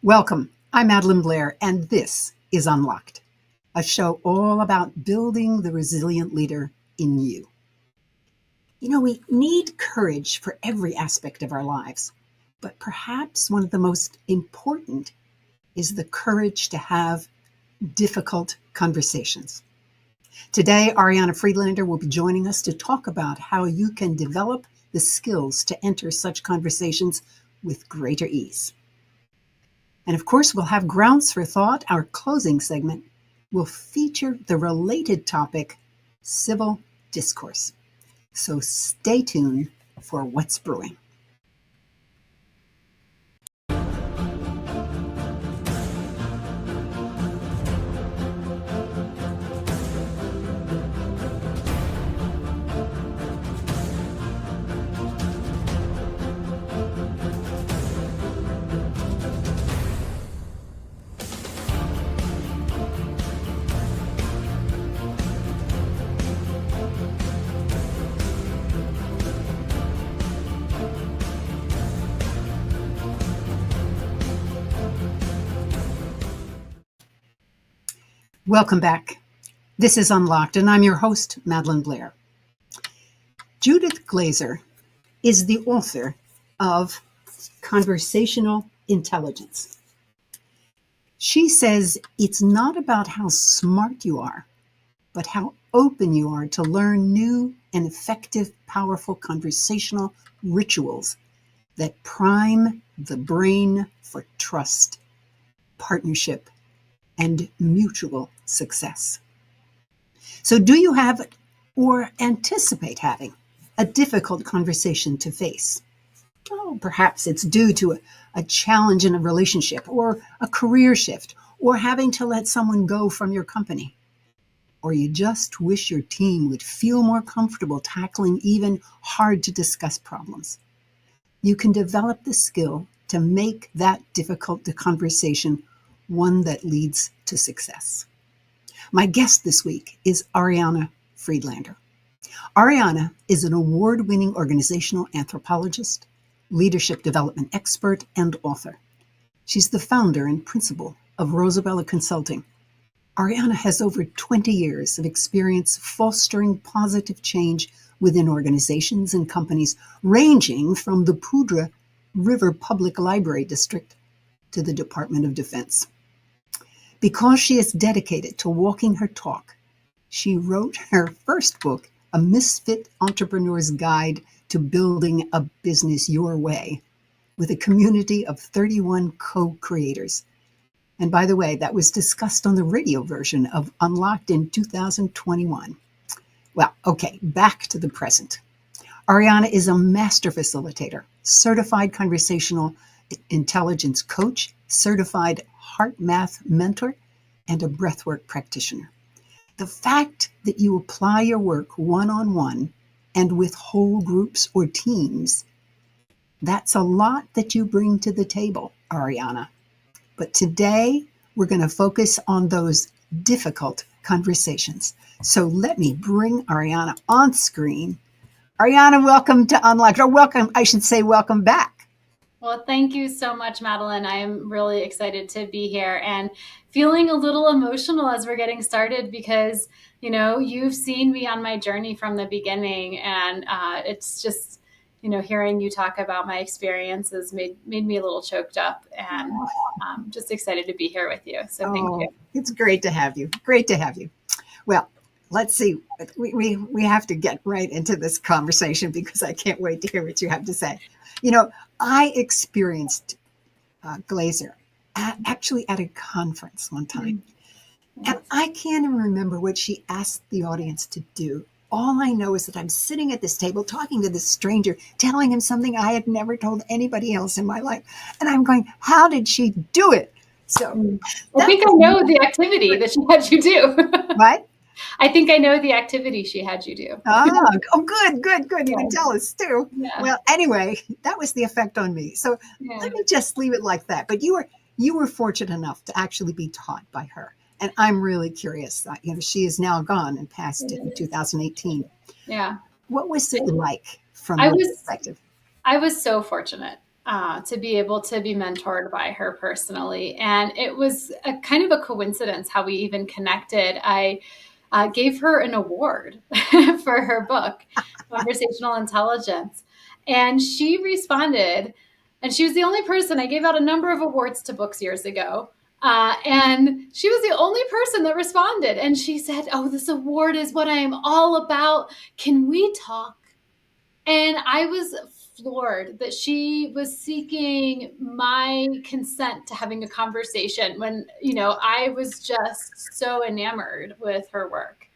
Welcome. I'm Madelyn Blair, and this is Unlocked, a show all about building the resilient leader in you. You know, we need courage for every aspect of our lives, but perhaps one of the most important is the courage to have difficult conversations. Today, Ariana Friedlander will be joining us to talk about how you can develop the skills to enter such conversations with greater ease. And of course, we'll have grounds for thought. Our closing segment will feature the related topic, civil discourse. So stay tuned for what's brewing. Welcome back. This is Unlocked, and I'm your host, Madelyn Blair. Judith Glaser is the author of Conversational Intelligence. She says it's not about how smart you are, but how open you are to learn new and effective, powerful conversational rituals that prime the brain for trust, partnership, and mutual success. So do you have or anticipate having a difficult conversation to face? Oh, perhaps it's due to a challenge in a relationship or a career shift or having to let someone go from your company. Or you just wish your team would feel more comfortable tackling even hard to discuss problems. You can develop the skill to make that difficult conversation one that leads to success. My guest this week is Ariana Friedlander. Ariana is an award-winning organizational anthropologist, leadership development expert, and author. She's the founder and principal of Rosabella Consulting. Ariana has over 20 years of experience fostering positive change within organizations and companies, ranging from the Poudre River Public Library District to the Department of Defense. Because she is dedicated to walking her talk, she wrote her first book, A Misfit Entrepreneur's Guide to Building a Business Your Way, with a community of 31 co-creators. And by the way, that was discussed on the radio version of Unlocked in 2021. Well, okay, back to the present. Ariana is a master facilitator, certified conversational intelligence coach, certified heart math mentor, and a breathwork practitioner. The fact that you apply your work one-on-one and with whole groups or teams, that's a lot that you bring to the table, Ariana. But today, we're going to focus on those difficult conversations. So let me bring Ariana on screen. Ariana, welcome to Unlocked, or welcome, I should say welcome back. Well, thank you so much, Madelyn. I am really excited to be here and feeling a little emotional as we're getting started because, you know, you've seen me on my journey from the beginning, and it's just, you know, hearing you talk about my experiences made me a little choked up, and just excited to be here with you. So thank you. It's great to have you. Great to have you. Well, let's see. We have to get right into this conversation because I can't wait to hear what you have to say. You know, I experienced Glaser actually at a conference one time. And I can't even remember what she asked the audience to do. All I know is that I'm sitting at this table talking to this stranger, telling him something I had never told anybody else in my life. And I'm going, how did she do it? So I think I know the activity that she had you do. What? I think I know the activity she had you do. Good. You can tell us too. Yeah. Well, anyway, that was the effect on me. So let me just leave it like that. But you were fortunate enough to actually be taught by her. And I'm really curious. You know, she is now gone and passed in 2018. Yeah. What was it like from your perspective? I was so fortunate. to be able to be mentored by her personally. And it was a kind of a coincidence how we even connected. I gave her an award for her book, Conversational Intelligence. And she responded, and she was the only person. I gave out a number of awards to books years ago. And she was the only person that responded. And she said, "Oh, this award is what I am all about. Can we talk?" And I was floored that she was seeking my consent to having a conversation when, I was just so enamored with her work.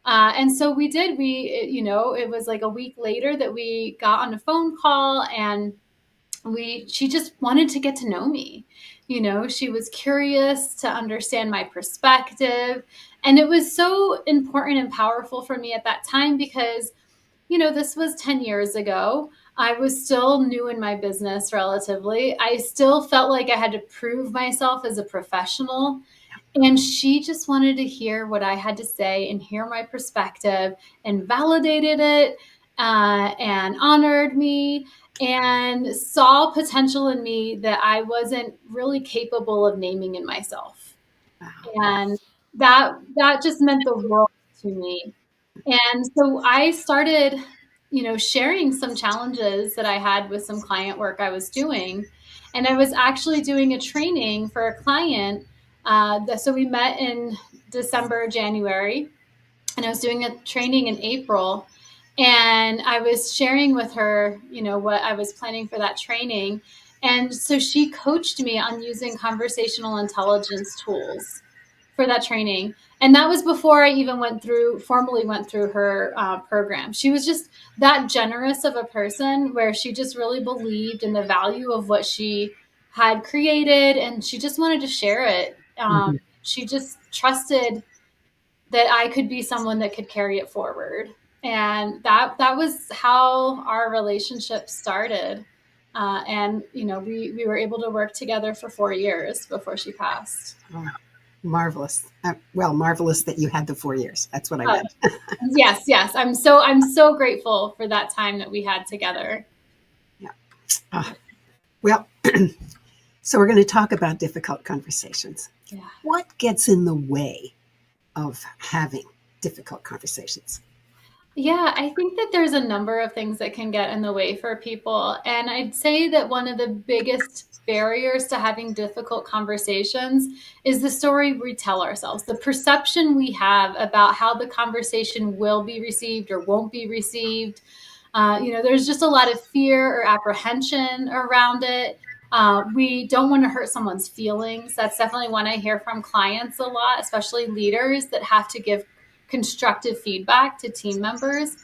And so we did. It was like a week later that we got on a phone call, and she just wanted to get to know me. She was curious to understand my perspective. And it was so important and powerful for me at that time because, this was 10 years ago. I was still new in my business relatively. I still felt like I had to prove myself as a professional. And she just wanted to hear what I had to say and hear my perspective, and validated it, and honored me, and saw potential in me that I wasn't really capable of naming in myself. Wow. And that just meant the world to me. And so I started, sharing some challenges that I had with some client work I was doing. And I was actually doing a training for a client. So we met in December, January, and I was doing a training in April. And I was sharing with her, what I was planning for that training. And so she coached me on using conversational intelligence tools for that training. And that was before I even formally went through her program. She was just that generous of a person where she just really believed in the value of what she had created, and she just wanted to share it. Mhm. She just trusted that I could be someone that could carry it forward. And that was how our relationship started. And we were able to work together for 4 years before she passed. Oh, marvelous. Marvelous that you had the 4 years. That's what I Uh, meant. yes. I'm so grateful for that time that we had together. Yeah. Well, so we're going to talk about difficult conversations. Yeah. What gets in the way of having difficult conversations? Yeah, I think that there's a number of things that can get in the way for people. And I'd say that one of the biggest barriers to having difficult conversations is the story we tell ourselves, the perception we have about how the conversation will be received or won't be received. There's just a lot of fear or apprehension around it. We don't want to hurt someone's feelings. That's definitely one I hear from clients a lot, especially leaders that have to give constructive feedback to team members.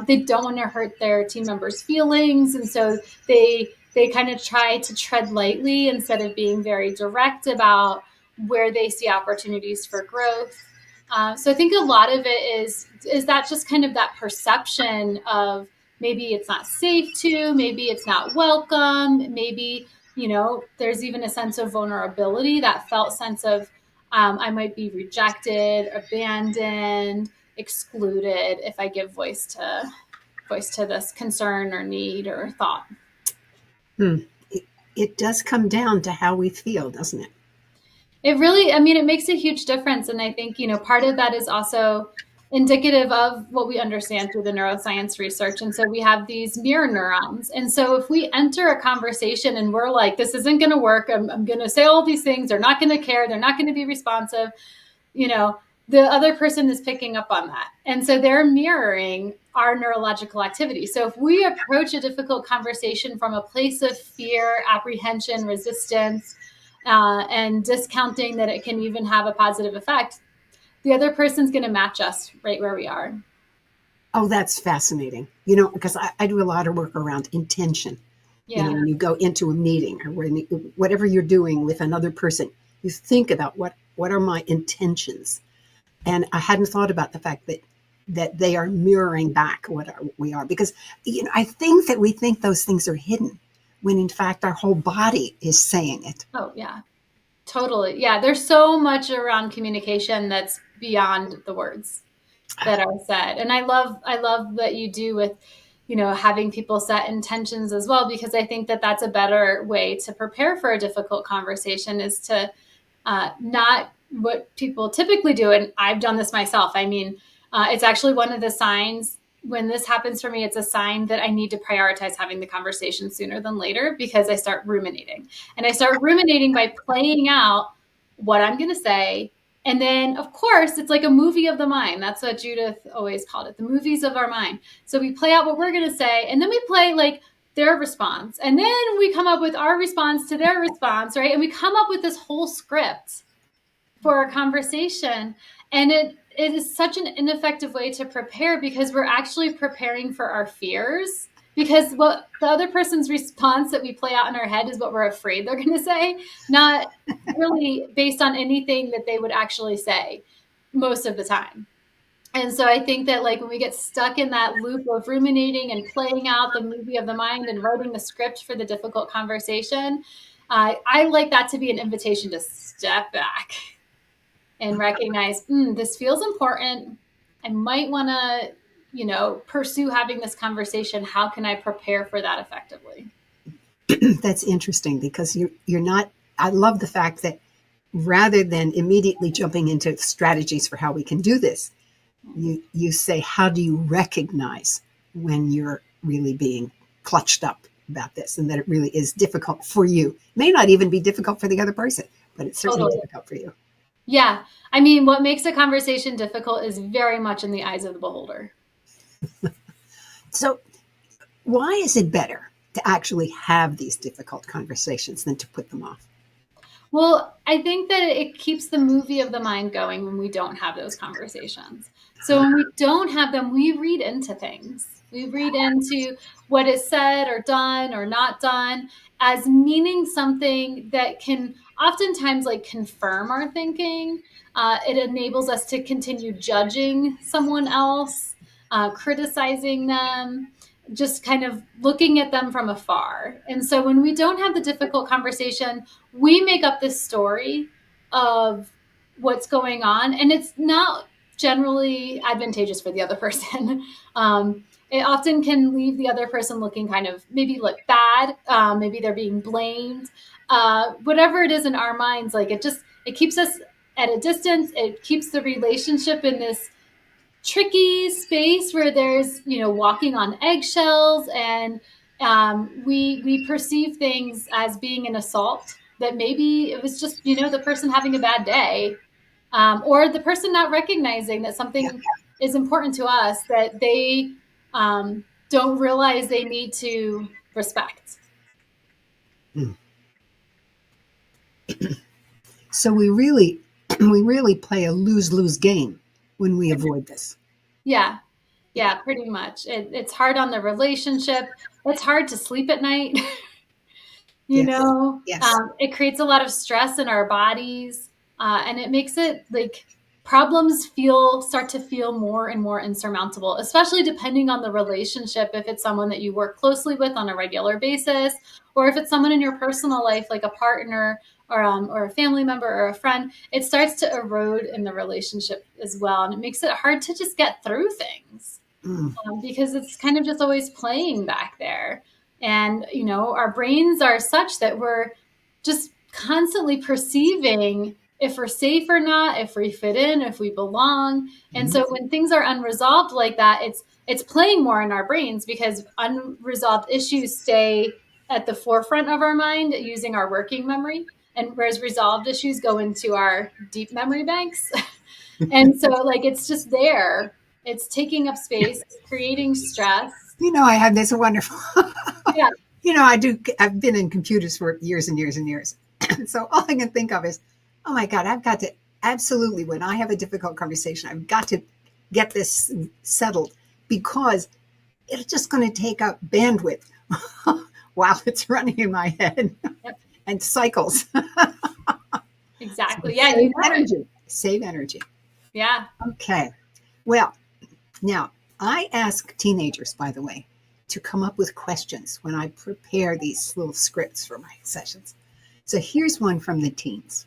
They don't want to hurt their team members' feelings, and so they kind of try to tread lightly instead of being very direct about where they see opportunities for growth. So I think a lot of it is that just kind of that perception of maybe it's not safe to, maybe it's not welcome, maybe there's even a sense of vulnerability, that felt sense of I might be rejected, abandoned, excluded if I give voice to this concern or need or thought. It does come down to how we feel, doesn't it? It really, it makes a huge difference. And I think, part of that is also indicative of what we understand through the neuroscience research. And so we have these mirror neurons. And so if we enter a conversation and we're like, this isn't going to work, I'm going to say all these things, they're not going to care, they're not going to be responsive, the other person is picking up on that. And so they're mirroring our neurological activity. So if we approach a difficult conversation from a place of fear, apprehension, resistance, and discounting that it can even have a positive effect, the other person's going to match us right where we are. Oh, that's fascinating. Because I do a lot of work around intention. Yeah. When you go into a meeting or whatever you're doing with another person, you think about what are my intentions. And I hadn't thought about the fact that they are mirroring back we are. Because, I think that we think those things are hidden when in fact our whole body is saying it. Oh, yeah. Totally. Yeah. There's so much around communication that's beyond the words that are said. And I love what you do with having people set intentions as well, because I think that that's a better way to prepare for a difficult conversation, is to not what people typically do. And I've done this myself. I mean, it's actually one of the signs when this happens for me. It's a sign that I need to prioritize having the conversation sooner than later, because I start ruminating, and I start ruminating by playing out what I'm going to say. And then, of course, it's like a movie of the mind. That's what Judith always called it, the movies of our mind. So we play out what we're going to say, and then we play like their response. And then we come up with our response to their response, right? And we come up with this whole script for a conversation. And it is such an ineffective way to prepare, because we're actually preparing for our fears. Because what the other person's response that we play out in our head is what we're afraid they're going to say, not really based on anything that they would actually say most of the time. And so I think that like when we get stuck in that loop of ruminating and playing out the movie of the mind and writing the script for the difficult conversation, I like that to be an invitation to step back and recognize, this feels important. I might want to, pursue having this conversation. How can I prepare for that effectively? That's interesting, because you're not, I love the fact that rather than immediately jumping into strategies for how we can do this, you say, how do you recognize when you're really being clutched up about this, and that it really is difficult for you? It may not even be difficult for the other person, but it's certainly difficult for you. Yeah. I mean, what makes a conversation difficult is very much in the eyes of the beholder. So why is it better to actually have these difficult conversations than to put them off? Well, I think that it keeps the movie of the mind going when we don't have those conversations. So when we don't have them, we read into things. We read into what is said or done or not done as meaning something that can oftentimes like confirm our thinking. It enables us to continue judging someone else, criticizing them, just kind of looking at them from afar. And so when we don't have the difficult conversation, we make up this story of what's going on, and it's not generally advantageous for the other person. It often can leave the other person looking kind of maybe like bad, maybe they're being blamed, whatever it is in our minds. Like it keeps us at a distance. It keeps the relationship in this tricky space where there's walking on eggshells, and we perceive things as being an assault, that maybe it was just the person having a bad day, or the person not recognizing that something is important to us that they don't realize they need to respect. So we really play a lose-lose game when we avoid this. Yeah, pretty much. It's hard on the relationship. It's hard to sleep at night. Yes. It creates a lot of stress in our bodies, and it makes it like problems start to feel more and more insurmountable, especially depending on the relationship. If it's someone that you work closely with on a regular basis, or if it's someone in your personal life, like a partner or a family member or a friend, it starts to erode in the relationship as well. And it makes it hard to just get through things, because it's kind of just always playing back there. And, our brains are such that we're just constantly perceiving if we're safe or not, if we fit in, if we belong. And so when things are unresolved like that, it's playing more in our brains, because unresolved issues stay at the forefront of our mind using our working memory. And whereas resolved issues go into our deep memory banks. And so like, it's just there. It's taking up space, creating stress. I have this wonderful, Yeah. I've been in computers for years and years and years. So all I can think of is, oh my God, I've got to absolutely, when I have a difficult conversation, I've got to get this settled, because it's just going to take up bandwidth while it's running in my head. Yep. And cycles. Exactly. Yeah. Save energy. Yeah. Okay. Well, now I ask teenagers, by the way, to come up with questions when I prepare these little scripts for my sessions. So here's one from the teens.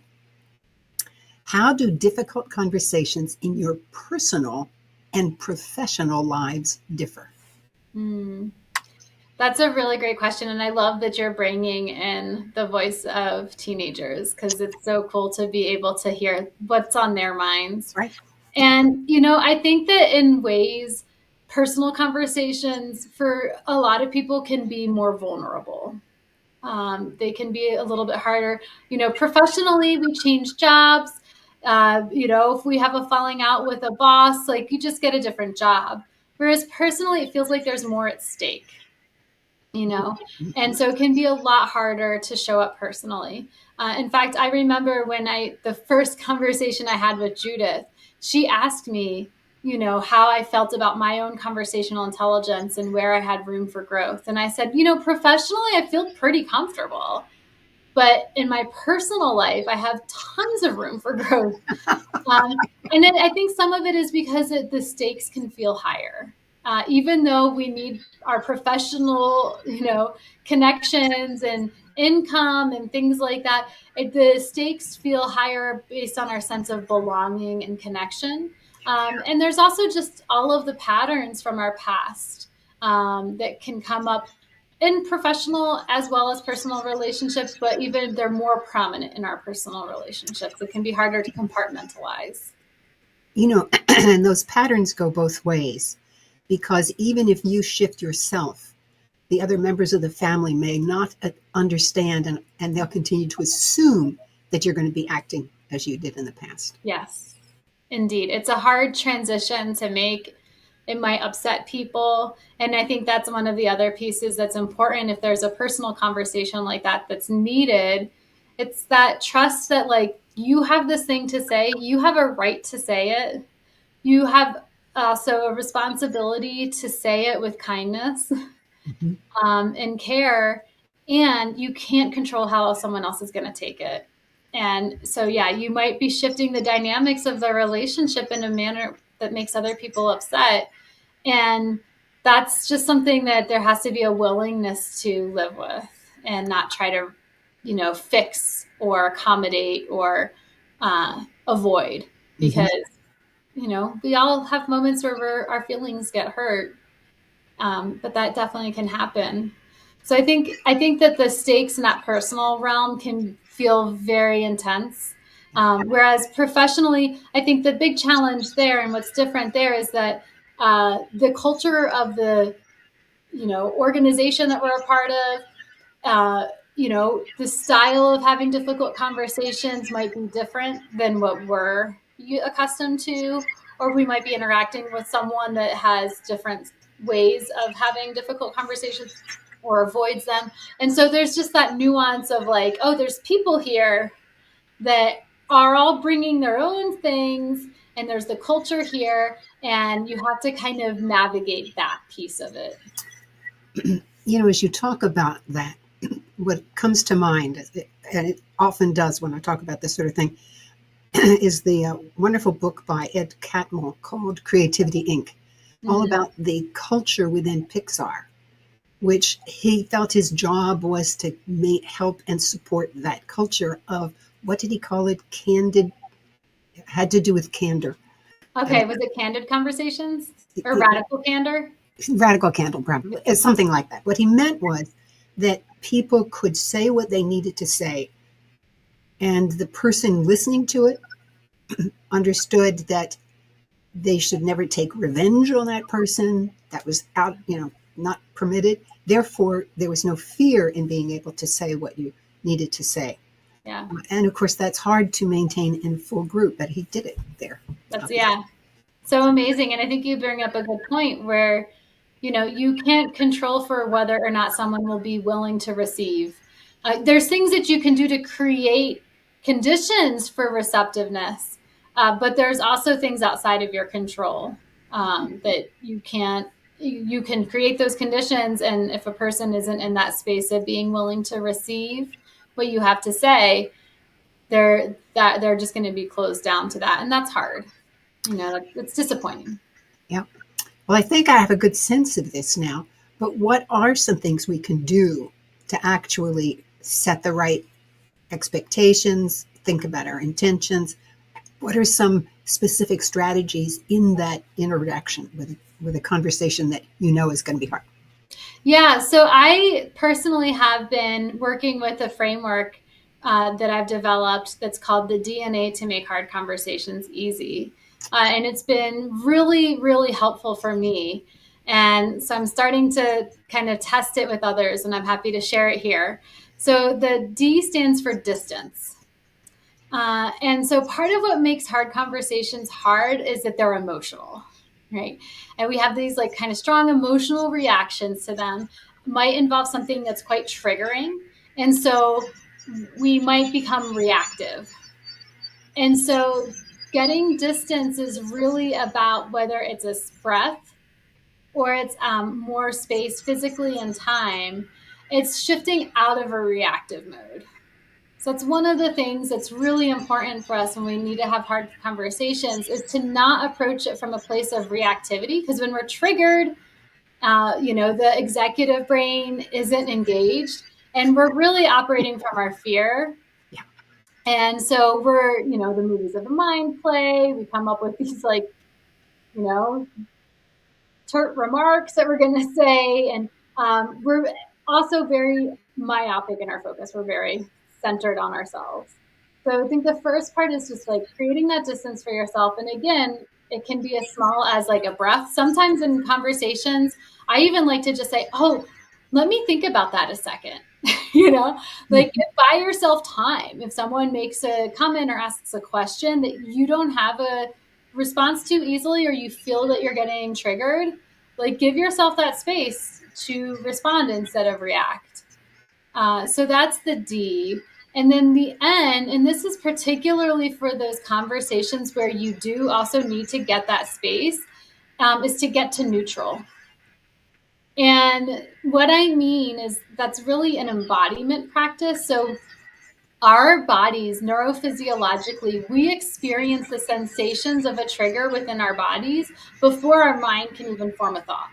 How do difficult conversations in your personal and professional lives differ? Mm. That's a really great question. And I love that you're bringing in the voice of teenagers because it's so cool to be able to hear what's on their minds. Right. And, I think that in ways, personal conversations for a lot of people can be more vulnerable. They can be a little bit harder. Professionally, we change jobs. If we have a falling out with a boss, like you just get a different job. Whereas personally, it feels like there's more at stake, and so it can be a lot harder to show up personally. In fact, I remember when the first conversation I had with Judith, she asked me, how I felt about my own conversational intelligence and where I had room for growth. And I said, professionally, I feel pretty comfortable. But in my personal life, I have tons of room for growth. And then I think some of it is because the stakes can feel higher. Even though we need our professional, connections and income and things like that, the stakes feel higher based on our sense of belonging and connection. And there's also just all of the patterns from our past that can come up in professional as well as personal relationships, but even they're more prominent in our personal relationships. It can be harder to compartmentalize. And those patterns go both ways, because even if you shift yourself, the other members of the family may not understand, and they'll continue to assume that you're going to be acting as you did in the past. Yes, indeed. It's a hard transition to make. It might upset people. And I think that's one of the other pieces that's important. If there's a personal conversation like that that's needed, it's that trust that, like, you have this thing to say, you have a right to say it. You have also a responsibility to say it with kindness and care. And you can't control how someone else is going to take it. And so, yeah, you might be shifting the dynamics of the relationship in a manner that makes other people upset. And that's just something that there has to be a willingness to live with and not try to, fix or accommodate or avoid, because, we all have moments where our feelings get hurt. But that definitely can happen. So I think that the stakes in that personal realm can feel very intense. Whereas professionally, I think the big challenge there and what's different there is that the culture of the organization that we're a part of, the style of having difficult conversations might be different than what we're accustomed to, or we might be interacting with someone that has different ways of having difficult conversations or avoids them. And so there's just that nuance of like, oh, there's people here that are all bringing their own things, and there's the culture here, and you have to kind of navigate that piece of it. As you talk about that, what comes to mind, and it often does when I talk about this sort of thing, is the wonderful book by Ed Catmull called Creativity Inc., all about the culture within Pixar, which he felt his job was to help and support that culture of, what did he call it? Candid, had to do with candor. Okay, was it candid conversations or radical candor? Radical candor, probably. It's something like that. What he meant was that people could say what they needed to say, and the person listening to it understood that they should never take revenge on that person. That was not permitted. Therefore, there was no fear in being able to say what you needed to say. Yeah. And of course, that's hard to maintain in full group, but he did it there. Yeah. So amazing. And I think you bring up a good point where, you can't control for whether or not someone will be willing to receive. There's things that you can do to create conditions for receptiveness, but there's also things outside of your control that you can't. You can create those conditions, and if a person isn't in that space of being willing to receive what you have to say, they're just going to be closed down to that, and that's hard. It's disappointing. Yeah. Well, I think I have a good sense of this now, but what are some things we can do to actually set the right expectations, think about our intentions? What are some specific strategies in that interaction with a conversation that you know is going to be hard? Yeah, so I personally have been working with a framework that I've developed that's called the DNA to make hard conversations easy. And it's been really, really helpful for me. And so I'm starting to kind of test it with others, and I'm happy to share it here. So the D stands for distance. And so part of what makes hard conversations hard is that they're emotional, right? And we have these like kind of strong emotional reactions to them, might involve something that's quite triggering. And so we might become reactive. And so getting distance is really about whether it's a breath or it's more space physically and time. It's shifting out of a reactive mode. So that's one of the things that's really important for us when we need to have hard conversations, is to not approach it from a place of reactivity. Because when we're triggered, the executive brain isn't engaged, and we're really operating from our fear. Yeah. And so the movies of the mind play. We come up with these you know, turt remarks that we're going to say. And we're also very myopic in our focus. We're very centered on ourselves. So I think the first part is just like creating that distance for yourself. And again, it can be as small as like a breath. Sometimes in conversations, I even like to just say, oh, let me think about that a second. Like buy yourself time. If someone makes a comment or asks a question that you don't have a response to easily, or you feel that you're getting triggered, like give yourself that space to respond instead of react. So that's the D. And then the N, and this is particularly for those conversations where you do also need to get that space, is to get to neutral. And what I mean is that's really an embodiment practice. So our bodies, neurophysiologically, we experience the sensations of a trigger within our bodies before our mind can even form a thought.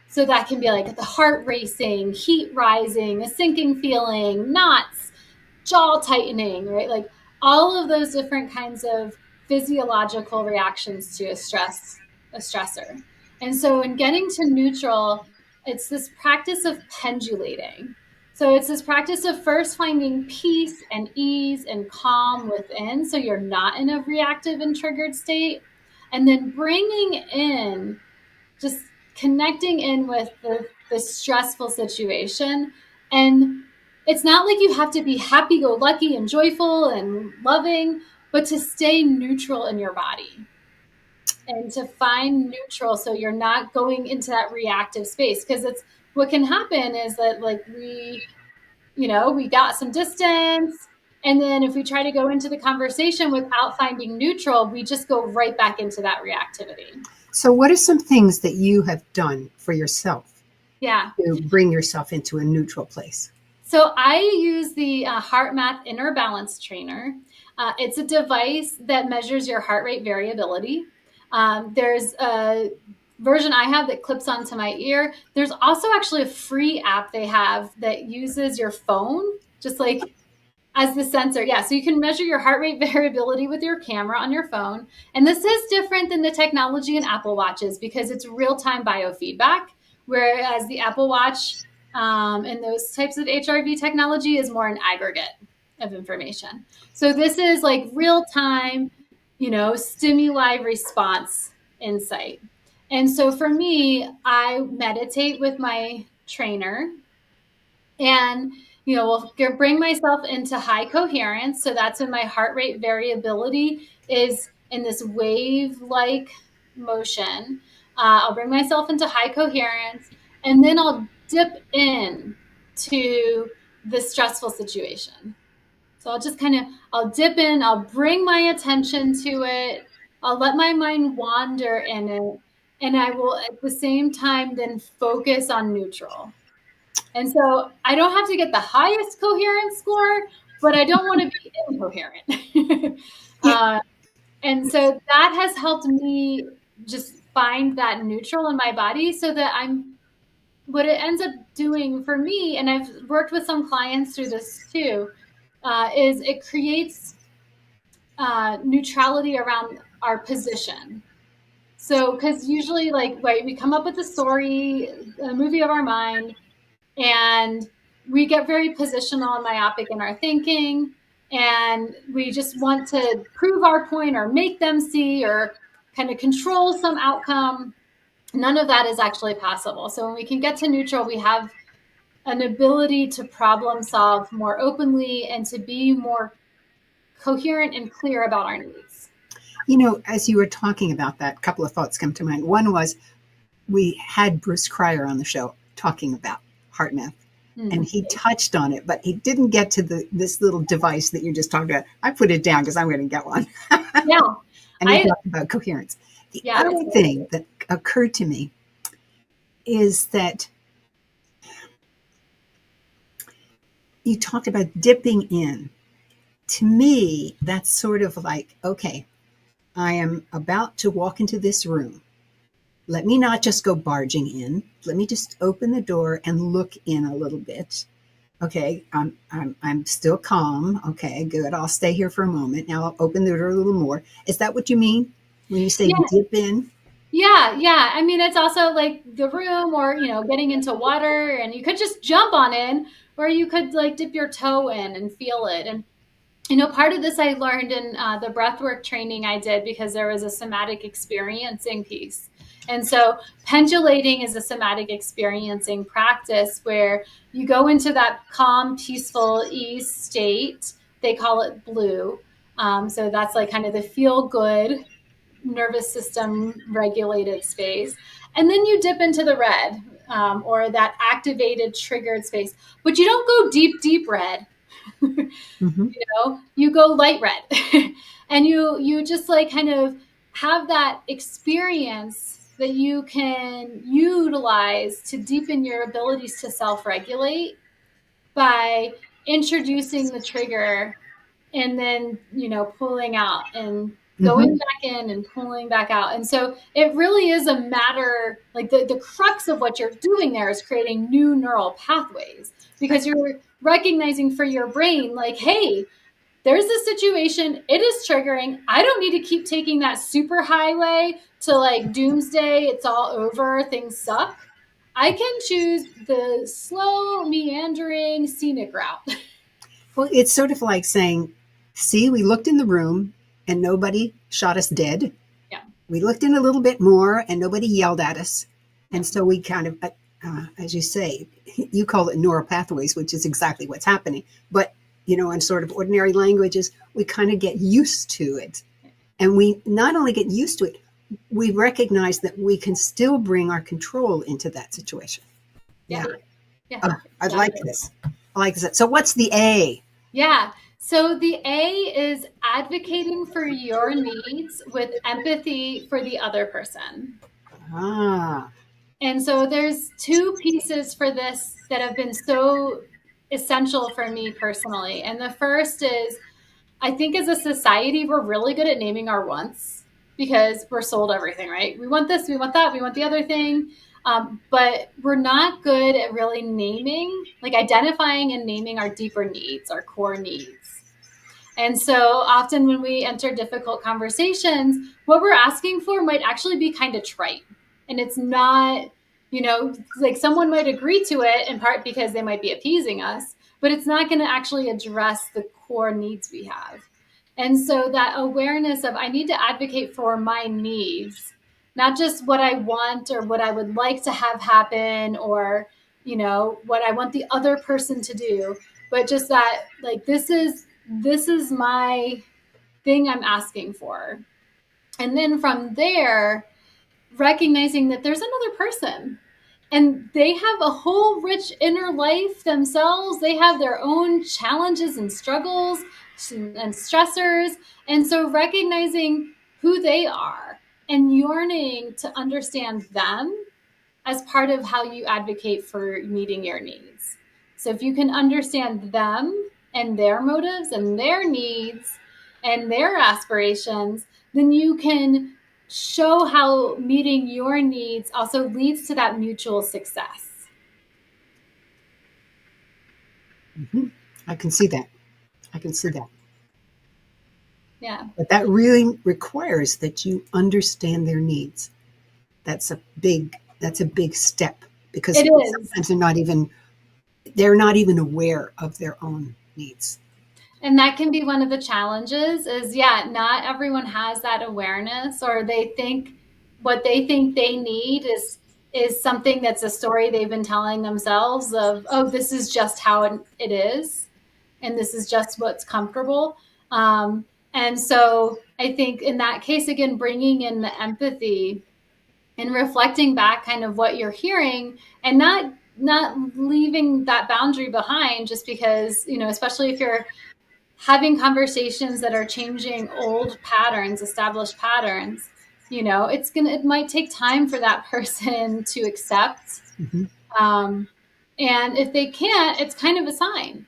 So that can be like the heart racing, heat rising, a sinking feeling, knots, jaw tightening, right? Like all of those different kinds of physiological reactions to a stressor. And so in getting to neutral, it's this practice of pendulating. So it's this practice of first finding peace and ease and calm within, so you're not in a reactive and triggered state, and then bringing in, just connecting in with the stressful situation. And it's not like you have to be happy-go-lucky and joyful and loving, but to stay neutral in your body and to find neutral, so you're not going into that reactive space. Because it's what can happen is that like we got some distance, and then if we try to go into the conversation without finding neutral, we just go right back into that reactivity. So, what are some things that you have done for yourself Yeah. to bring yourself into a neutral place? So I use the HeartMath Inner Balance Trainer. It's a device that measures your heart rate variability. There's a version I have that clips onto my ear. There's also actually a free app they have that uses your phone, just like as the sensor. Yeah, so you can measure your heart rate variability with your camera on your phone. And this is different than the technology in Apple Watches because it's real-time biofeedback, whereas the Apple Watch and those types of HRV technology is more an aggregate of information. So this is like real-time, stimuli response insight. And so for me, I meditate with my trainer, and will bring myself into high coherence. So that's when my heart rate variability is in this wave-like motion. I'll bring myself into high coherence, and then I'll dip in to the stressful situation. So I'll dip in, I'll bring my attention to it, I'll let my mind wander in it, and I will at the same time then focus on neutral. And so I don't have to get the highest coherence score, but I don't want to be incoherent. And so that has helped me just find that neutral in my body, so that what it ends up doing for me, and I've worked with some clients through this too, is it creates neutrality around our position. So, because usually, like, right, we come up with a story, a movie of our mind, and we get very positional and myopic in our thinking, and we just want to prove our point or make them see or kind of control some outcome. None of that is actually possible. So when we can get to neutral, we have an ability to problem solve more openly and to be more coherent and clear about our needs. As you were talking about that, a couple of thoughts come to mind. One was we had Bruce Cryer on the show talking about HeartMath, and he touched on it, but he didn't get to this little device that you just talked about. I put it down because I'm going to get one. Yeah. And he talked about coherence. The other thing that occurred to me is that you talked about dipping in. To me, that's sort of like, okay, I am about to walk into this room. Let me not just go barging in. Let me just open the door and look in a little bit. Okay, I'm still calm. Okay, good. I'll stay here for a moment. Now I'll open the door a little more. Is that what you mean when you say dip in? Yeah. I mean, it's also like the room or, getting into water, and you could just jump on in, or you could like dip your toe in and feel it. And, part of this I learned in the breathwork training I did because there was a somatic experiencing piece. And so pendulating is a somatic experiencing practice where you go into that calm, peaceful ease state. They call it blue. So that's like kind of the feel good nervous system regulated space. And then you dip into the red, or that activated triggered space. But you don't go deep red. Mm-hmm. You go light red. And you just like kind of have that experience that you can utilize to deepen your abilities to self-regulate by introducing the trigger and then, pulling out and going back in and pulling back out. And so it really is a matter, like the crux of what you're doing there is creating new neural pathways, because you're recognizing for your brain, like, hey, there's a situation, it is triggering. I don't need to keep taking that super highway to like doomsday, it's all over, things suck. I can choose the slow, meandering, scenic route. Well, it's sort of like saying, see, we looked in the room and nobody shot us dead. Yeah. We looked in a little bit more and nobody yelled at us. And so we kind of, as you say, you call it neural pathways, which is exactly what's happening. But, in sort of ordinary languages, we kind of get used to it. And we not only get used to it, we recognize that we can still bring our control into that situation. Yeah. I like this. I like this. So what's the A? Yeah. So the A is advocating for your needs with empathy for the other person. Ah. And so there's two pieces for this that have been so essential for me personally. And the first is, I think as a society, we're really good at naming our wants because we're sold everything, right? We want this, we want that, we want the other thing. But we're not good at really naming, like identifying and naming our deeper needs, our core needs. And so often when we enter difficult conversations, what we're asking for might actually be kind of trite. And it's not, like someone might agree to it in part because they might be appeasing us, but it's not going to actually address the core needs we have. And so that awareness of I need to advocate for my needs, not just what I want or what I would like to have happen or, what I want the other person to do, but just that like this is my thing I'm asking for. And then from there, recognizing that there's another person and they have a whole rich inner life themselves. They have their own challenges and struggles and stressors. And so recognizing who they are and yearning to understand them as part of how you advocate for meeting your needs. So if you can understand them and their motives and their needs and their aspirations, then you can show how meeting your needs also leads to that mutual success. Mm-hmm. I can see that. Yeah. But that really requires that you understand their needs. that's a big step, because It is. sometimes they're not even aware of their own needs. And that can be one of the challenges is, yeah, not everyone has that awareness, or they think what they think they need is something that's a story they've been telling themselves of, oh, this is just how it is, and this is just what's comfortable. And so I think in that case, again, bringing in the empathy and reflecting back kind of what you're hearing, and not leaving that boundary behind just because, especially if you're having conversations that are changing old patterns, established patterns, it might take time for that person to accept. Mm-hmm. And if they can't, it's kind of a sign,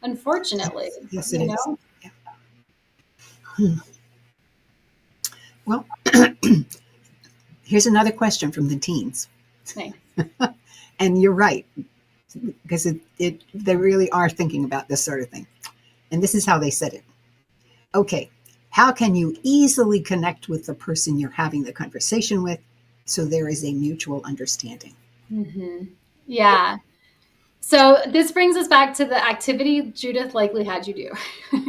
unfortunately. Yes, it is. Yeah. Well, here's another question from the teens. Thanks. And you're right, because they really are thinking about this sort of thing. And this is how they said it. Okay, how can you easily connect with the person you're having the conversation with so there is a mutual understanding? Mm-hmm. Yeah. So this brings us back to the activity Judith likely had you do.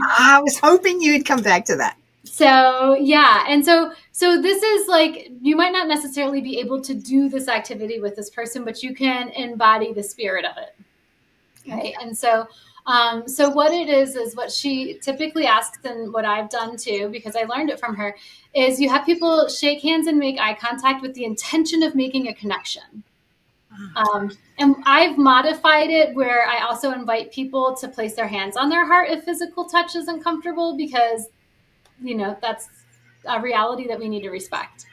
I was hoping you'd come back to that. So yeah, and so this is like, you might not necessarily be able to do this activity with this person, but you can embody the spirit of it, right? And so what it is what she typically asks, and what I've done too, because I learned it from her, is you have people shake hands and make eye contact with the intention of making a connection. And I've modified it where I also invite people to place their hands on their heart if physical touch isn't comfortable, because that's a reality that we need to respect.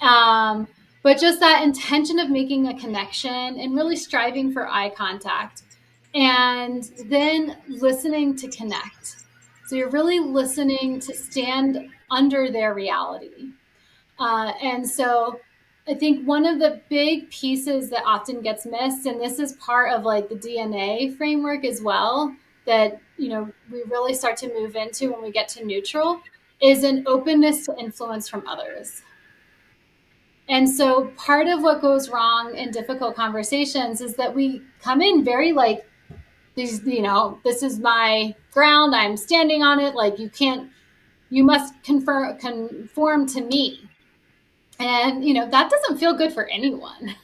But just that intention of making a connection and really striving for eye contact, and then listening to connect. So you're really listening to stand under their reality. And so I think one of the big pieces that often gets missed, and this is part of like the DNA framework as well, that, we really start to move into when we get to neutral, is an openness to influence from others. And so part of what goes wrong in difficult conversations is that we come in very like, these, this is my ground, I'm standing on it, like you must conform to me. And, that doesn't feel good for anyone.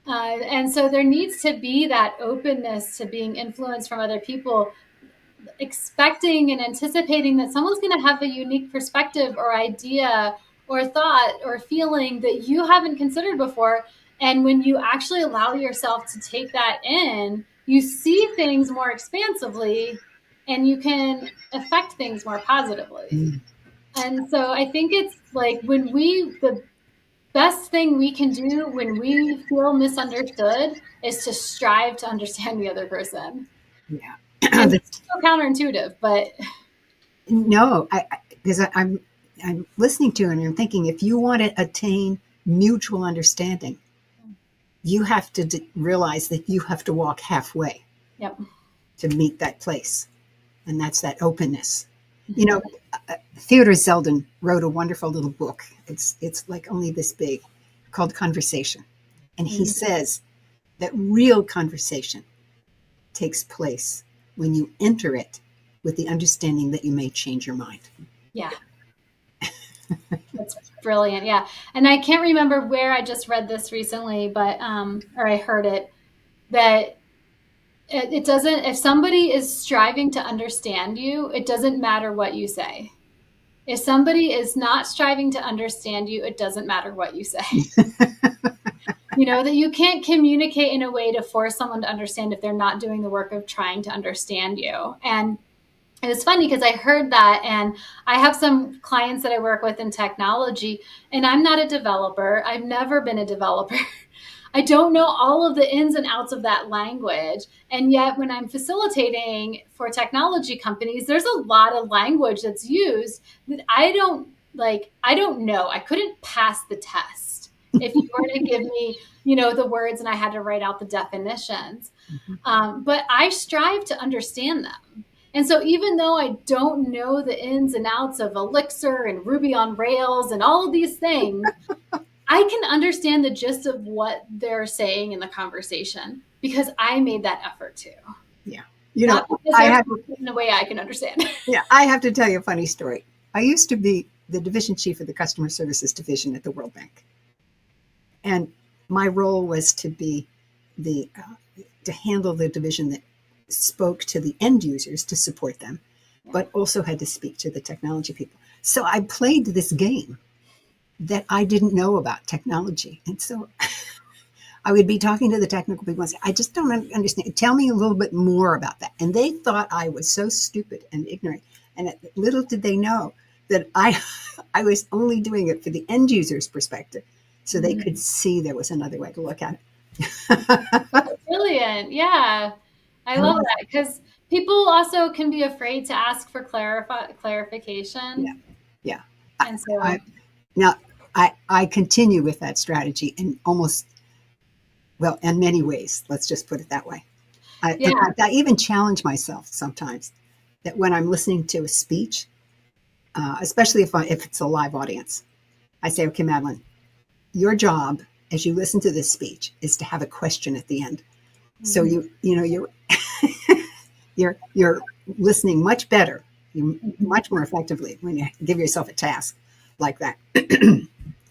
And so there needs to be that openness to being influenced from other people, expecting and anticipating that someone's going to have a unique perspective or idea or thought or feeling that you haven't considered before. And when you actually allow yourself to take that in, you see things more expansively and you can affect things more positively. Mm. And so I think it's like the best thing we can do when we feel misunderstood is to strive to understand the other person. Yeah. It's so counterintuitive, but no, because I'm listening to it and I'm thinking, if you want to attain mutual understanding, you have to realize that you have to walk halfway. Yep. To meet that place, and that's that openness. Mm-hmm. Theodore Zeldin wrote a wonderful little book. It's like only this big, called Conversation, and he says that real conversation takes place when you enter it with the understanding that you may change your mind. Yeah. That's brilliant. Yeah. And I can't remember where I just read this recently, but, or I heard it, that it doesn't, if somebody is striving to understand you, it doesn't matter what you say. If somebody is not striving to understand you, it doesn't matter what you say. That you can't communicate in a way to force someone to understand if they're not doing the work of trying to understand you. And it was funny because I heard that, and I have some clients that I work with in technology, and I'm not a developer. I've never been a developer. I don't know all of the ins and outs of that language. And yet when I'm facilitating for technology companies, there's a lot of language that's used that I don't know. I couldn't pass the test if you were to give me, the words and I had to write out the definitions. Mm-hmm. But I strive to understand them. And so even though I don't know the ins and outs of Elixir and Ruby on Rails and all of these things, I can understand the gist of what they're saying in the conversation because I made that effort too. Yeah. Not because they're in a way I can understand. Yeah, I have to tell you a funny story. I used to be the division chief of the customer services division at the World Bank. And my role was to be to handle the division that spoke to the end users to support them, but also had to speak to the technology people. So I played this game that I didn't know about technology. And so I would be talking to the technical people and say, I just don't understand. Tell me a little bit more about that. And they thought I was so stupid and ignorant. And little did they know that I was only doing it for the end user's perspective. So they could see there was another way to look at it. Brilliant. Yeah. I love that because people also can be afraid to ask for clarification. Yeah. And so, I continue with that strategy in in many ways. Let's just put it that way. I even challenge myself sometimes that when I'm listening to a speech, especially if it's a live audience, I say, okay, Madelyn, your job as you listen to this speech is to have a question at the end. So you're you're listening much better, much more effectively when you give yourself a task like that.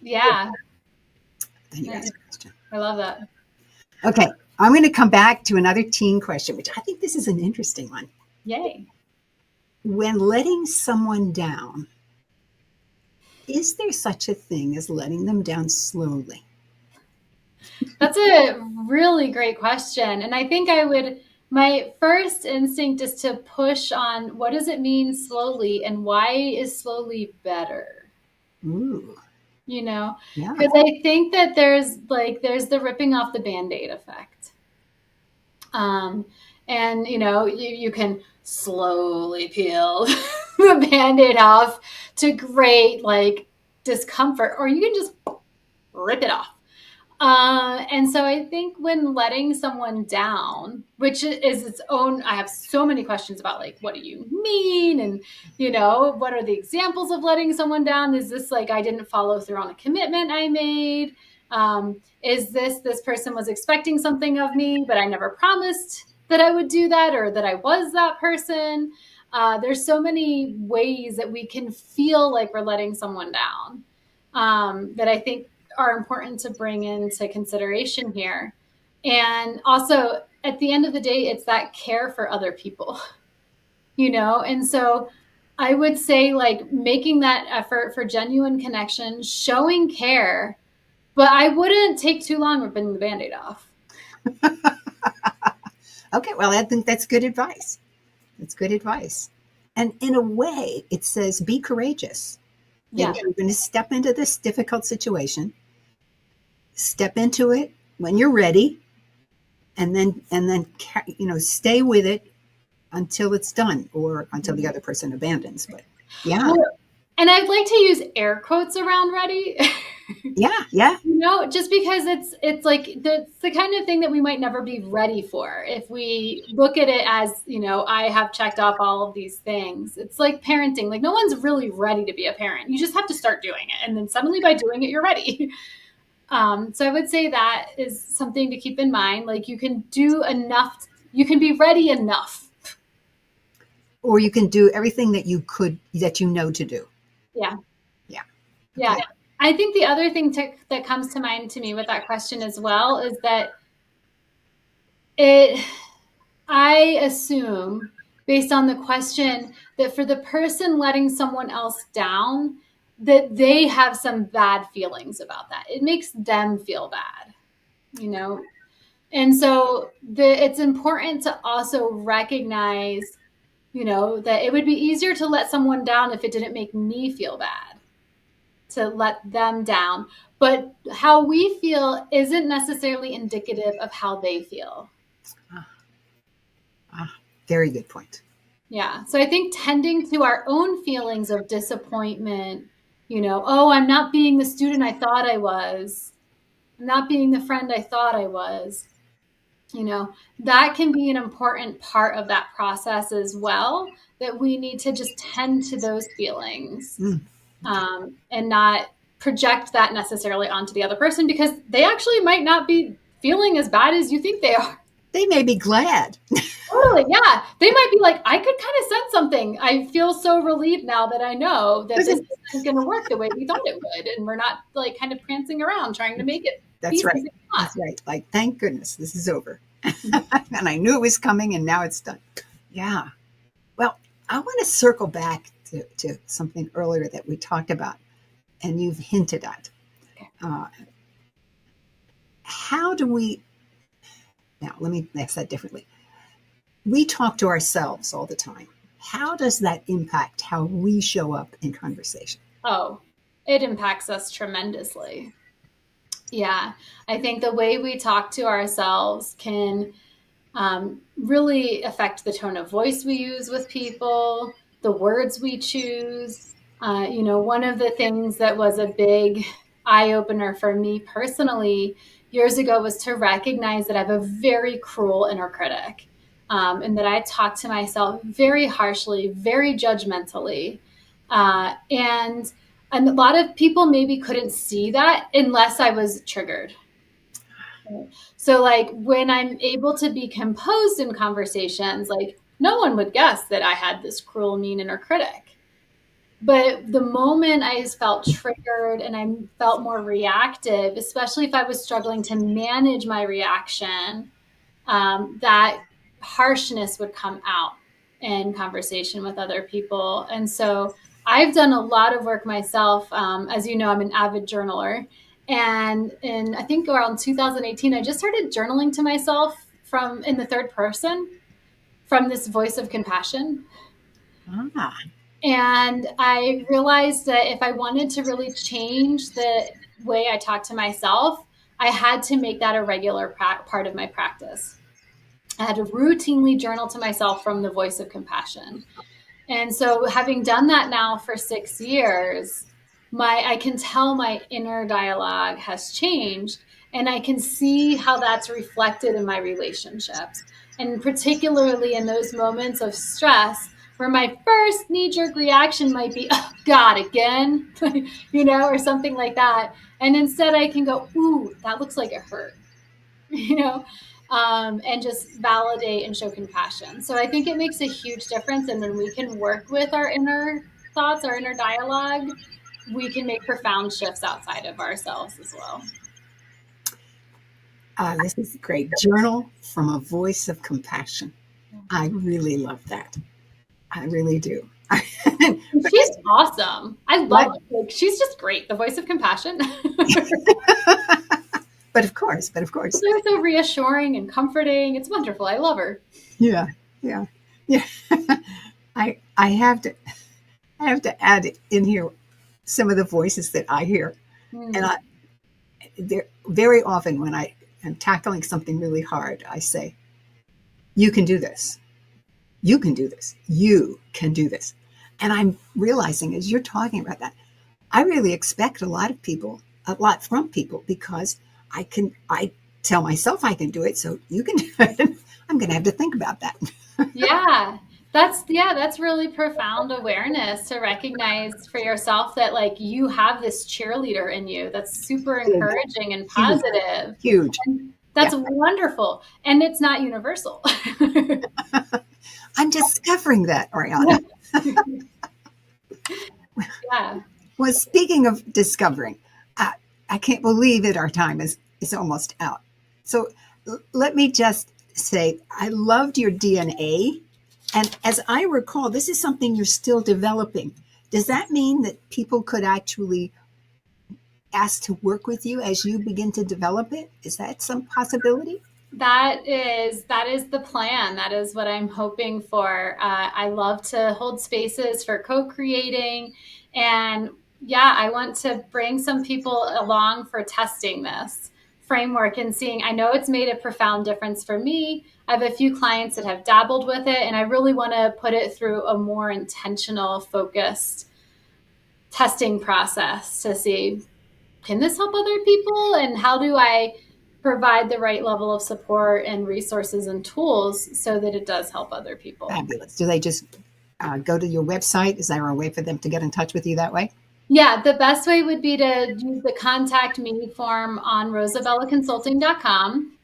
yeah. Then you ask a question. I love that. Okay, I'm going to come back to another teen question, which I think this is an interesting one. Yay. When letting someone down, is there such a thing as letting them down slowly? That's a really great question. And I think my first instinct is to push on what does it mean slowly and why is slowly better? Ooh. Because I think that there's the ripping off the Band-Aid effect. And you can slowly peel the Band-Aid off to great discomfort, or you can just rip it off. And so I think when letting someone down, which is its own, I have so many questions about what do you mean? And, what are the examples of letting someone down? Is this I didn't follow through on a commitment I made? Is this person was expecting something of me, but I never promised that I would do that or that I was that person? There's so many ways that we can feel like we're letting someone down that I think are important to bring into consideration here. And also, at the end of the day, it's that care for other people, And so I would say making that effort for genuine connection, showing care, but I wouldn't take too long ripping the Band-Aid off. Okay, well, I think that's good advice. That's good advice. And in a way, it says be courageous. Yeah. You're going to step into this difficult situation. Step into it when you're ready, and then stay with it until it's done or until the other person abandons. But yeah. And I'd like to use air quotes around ready. Yeah. Just because it's the kind of thing that we might never be ready for if we look at it as, I have checked off all of these things. It's like parenting. No one's really ready to be a parent. You just have to start doing it. And then suddenly by doing it, you're ready. So I would say that is something to keep in mind. You can do enough. You can be ready enough. Or you can do everything that you know to do. Yeah. Yeah. Yeah. I think the other thing that comes to mind to me with that question as well is that I assume, based on the question, that for the person letting someone else down, that they have some bad feelings about that. It makes them feel bad, And so it's important to also recognize, that it would be easier to let someone down if it didn't make me feel bad, to let them down. But how we feel isn't necessarily indicative of how they feel. Very good point. Yeah. So I think tending to our own feelings of disappointment, oh, I'm not being the student I thought I was. I'm not being the friend I thought I was. That can be an important part of that process as well, that we need to just tend to those feelings and not project that necessarily onto the other person, because they actually might not be feeling as bad as you think they are. They may be glad. Totally, yeah. They might be like, I could kind of sense something. I feel so relieved now that I know that this isn't going to work the way we thought it would, and we're not like kind of prancing around trying to make it That's be right. something it's not. That's right. Like, thank goodness this is over. And I knew it was coming, and now it's done. Yeah. Well, I want to circle back to something earlier that we talked about, and you've hinted at. How do we, now let me ask that differently. We talk to ourselves all the time. How does that impact how we show up in conversation? Oh, it impacts us tremendously. Yeah, I think the way we talk to ourselves can really affect the tone of voice we use with people, the words we choose. One of the things that was a big eye opener for me personally years ago was to recognize that I have a very cruel inner critic, and that I talk to myself very harshly, very judgmentally. And a lot of people maybe couldn't see that unless I was triggered. So like when I'm able to be composed in conversations, like no one would guess that I had this cruel, mean inner critic. But the moment I felt triggered and I felt more reactive, especially if I was struggling to manage my reaction, that harshness would come out in conversation with other people. And so I've done a lot of work myself. As you know, I'm an avid journaler. And I think around 2018, I just started journaling to myself from in the third person, from this voice of compassion. Ah. And I realized that if I wanted to really change the way I talk to myself, I had to make that a regular part of my practice. I had to routinely journal to myself from the voice of compassion. And so having done that now for 6 years, I can tell my inner dialogue has changed, and I can see how that's reflected in my relationships. And particularly in those moments of stress where my first knee-jerk reaction might be, oh God, again, or something like that. And instead I can go, ooh, that looks like it hurt. And just validate and show compassion. So I think it makes a huge difference. And when we can work with our inner thoughts, our inner dialogue, we can make profound shifts outside of ourselves as well. This is great. Journal from a voice of compassion. I really love that. I really do. She's awesome. I love it. Like, she's just great. The voice of compassion. But of course. She's so reassuring and comforting. It's wonderful. I love her. Yeah. I have to add in here some of the voices that I hear. And very often when I am tackling something really hard, I say, you can do this. You can do this. You can do this. And I'm realizing as you're talking about that, I really expect a lot from people, because I tell myself I can do it, so you can do it. I'm going to have to think about that. Yeah. That's really profound awareness to recognize for yourself that like you have this cheerleader in you that's super encouraging and positive. Huge. And that's wonderful. And it's not universal. I'm discovering that, Ariana. Yeah. Well, speaking of discovering, I can't believe that our time is almost out. So let me just say, I loved your DNA. And as I recall, this is something you're still developing. Does that mean that people could actually ask to work with you as you begin to develop it? Is that some possibility? That is the plan. That is what I'm hoping for. I love to hold spaces for co-creating, and I want to bring some people along for testing this framework and seeing. I know it's made a profound difference for me. I have a few clients that have dabbled with it, and I really want to put it through a more intentional, focused testing process to see, can this help other people, and how do I provide the right level of support and resources and tools so that it does help other people. Fabulous. Do they just go to your website? Is there a way for them to get in touch with you that way? Yeah, the best way would be to use the contact me form on rosabellaconsulting.com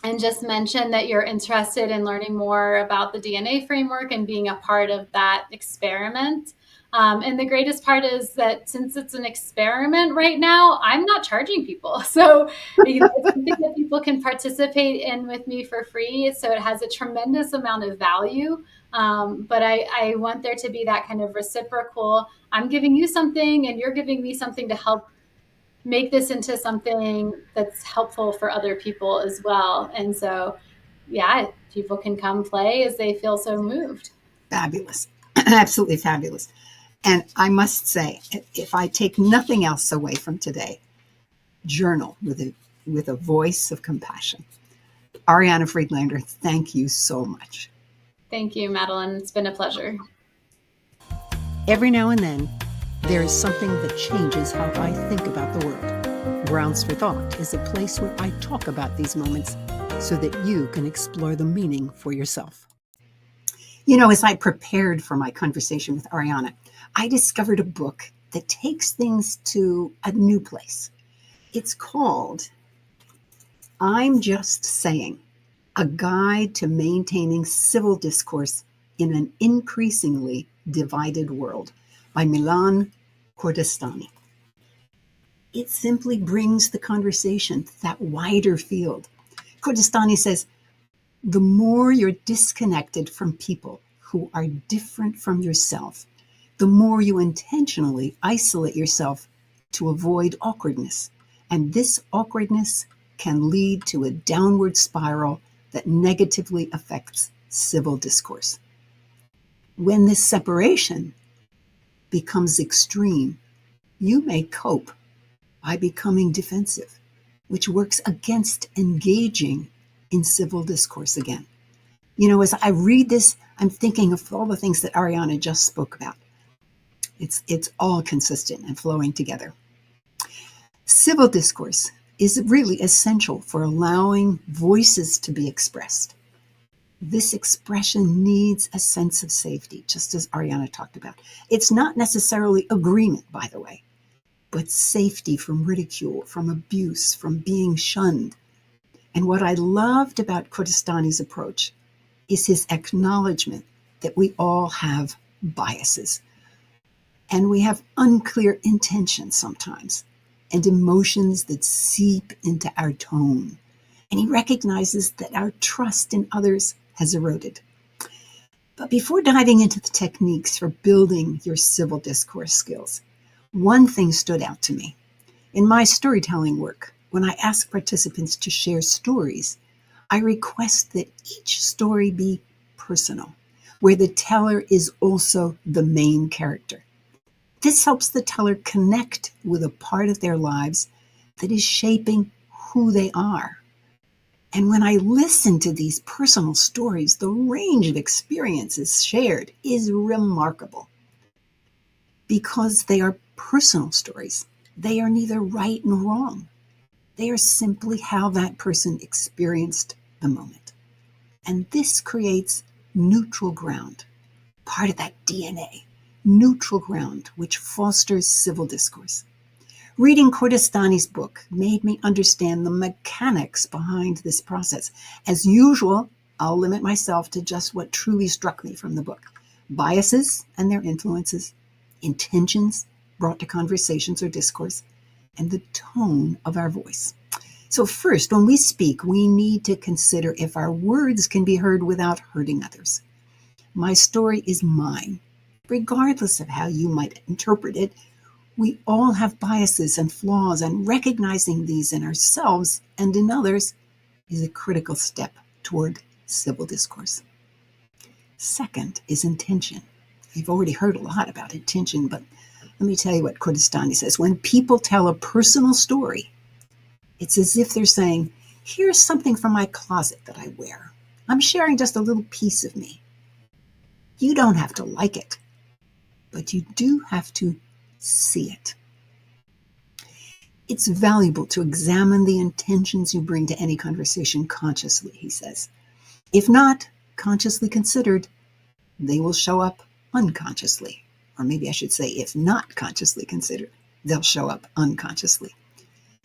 and just mention that you're interested in learning more about the DNA framework and being a part of that experiment. And the greatest part is that since it's an experiment right now, I'm not charging people. So, it's something that people can participate in with me for free. So it has a tremendous amount of value. But I want there to be that kind of reciprocal, I'm giving you something and you're giving me something to help make this into something that's helpful for other people as well. And so, yeah, people can come play as they feel so moved. Fabulous. Absolutely fabulous. And I must say, if I take nothing else away from today, journal with a voice of compassion. Ariana Friedlander, thank you so much. Thank you, Madelyn. It's been a pleasure. Every now and then, there is something that changes how I think about the world. Grounds for Thought is a place where I talk about these moments so that you can explore the meaning for yourself. As I prepared for my conversation with Ariana, I discovered a book that takes things to a new place. It's called I'm Just Saying, A Guide to Maintaining Civil Discourse in an Increasingly Divided World by Milan Kordestani. It simply brings the conversation to that wider field. Kordestani says, the more you're disconnected from people who are different from yourself, the more you intentionally isolate yourself to avoid awkwardness. And this awkwardness can lead to a downward spiral that negatively affects civil discourse. When this separation becomes extreme, you may cope by becoming defensive, which works against engaging in civil discourse again. As I read this, I'm thinking of all the things that Ariana just spoke about. It's all consistent and flowing together. Civil discourse is really essential for allowing voices to be expressed. This expression needs a sense of safety, just as Ariana talked about. It's not necessarily agreement, by the way, but safety from ridicule, from abuse, from being shunned. And what I loved about Kordestani's approach is his acknowledgement that we all have biases and we have unclear intentions sometimes and emotions that seep into our tone. And he recognizes that our trust in others has eroded. But before diving into the techniques for building your civil discourse skills, one thing stood out to me. In my storytelling work, when I ask participants to share stories, I request that each story be personal, where the teller is also the main character. This helps the teller connect with a part of their lives that is shaping who they are. And when I listen to these personal stories, the range of experiences shared is remarkable. Because they are personal stories, they are neither right nor wrong. They are simply how that person experienced the moment. And this creates neutral ground, part of that DNA, neutral ground, which fosters civil discourse. Reading Kordestani's book made me understand the mechanics behind this process. As usual, I'll limit myself to just what truly struck me from the book: biases and their influences, intentions brought to conversations or discourse, and the tone of our voice. So first, when we speak, we need to consider if our words can be heard without hurting others. My story is mine. Regardless of how you might interpret it, we all have biases and flaws, and recognizing these in ourselves and in others is a critical step toward civil discourse. Second is intention. You've already heard a lot about intention, but let me tell you what Kordestani says. When people tell a personal story, it's as if they're saying, here's something from my closet that I wear. I'm sharing just a little piece of me. You don't have to like it, but you do have to see it. It's valuable to examine the intentions you bring to any conversation consciously, he says. If not consciously considered, they will show up unconsciously. or maybe I should say, if not consciously considered, they'll show up unconsciously.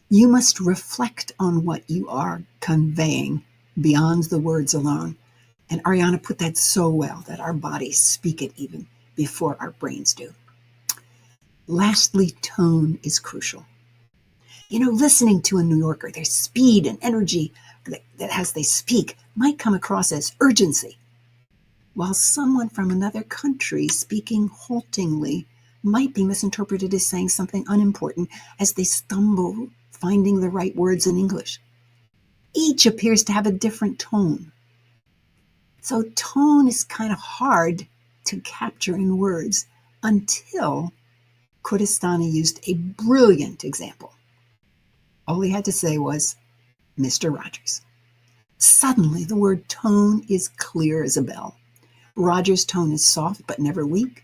You must reflect on what you are conveying beyond the words alone. And Ariana put that so well, that our bodies speak it even before our brains do. Lastly, tone is crucial. Listening to a New Yorker, their speed and energy that as they speak might come across as urgency, while someone from another country speaking haltingly might be misinterpreted as saying something unimportant as they stumble finding the right words in English. Each appears to have a different tone. So tone is kind of hard to capture in words until Kurdistani used a brilliant example. All he had to say was, Mr. Rogers. Suddenly, the word tone is clear as a bell. Rogers' tone is soft but never weak.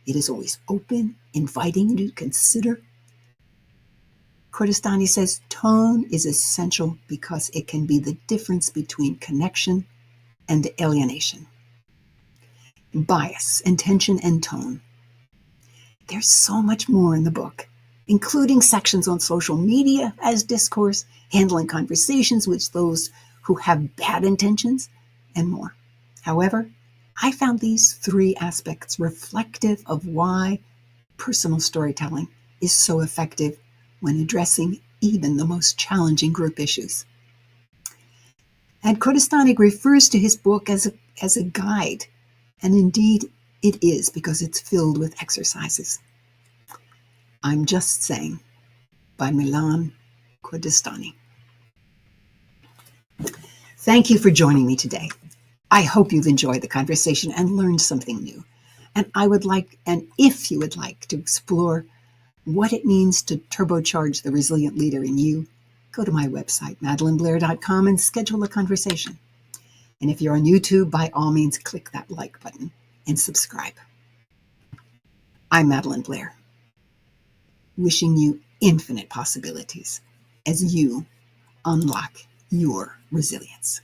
It is always open, inviting you to consider. Kurdistani says tone is essential because it can be the difference between connection and alienation. Bias, intention, and tone. There's so much more in the book, including sections on social media as discourse, handling conversations with those who have bad intentions, and more. However, I found these 3 aspects reflective of why personal storytelling is so effective when addressing even the most challenging group issues. And Kurdistani refers to his book as a guide, and indeed it is, because it's filled with exercises. I'm Just Saying by Madelyn Kurdistani. Thank you for joining me today. I hope you've enjoyed the conversation and learned something new. And if you would like to explore what it means to turbocharge the resilient leader in you, go to my website, madelynblair.com, and schedule a conversation. And if you're on YouTube, by all means, click that like button and subscribe. I'm Madelyn Blair, wishing you infinite possibilities as you unlock your resilience.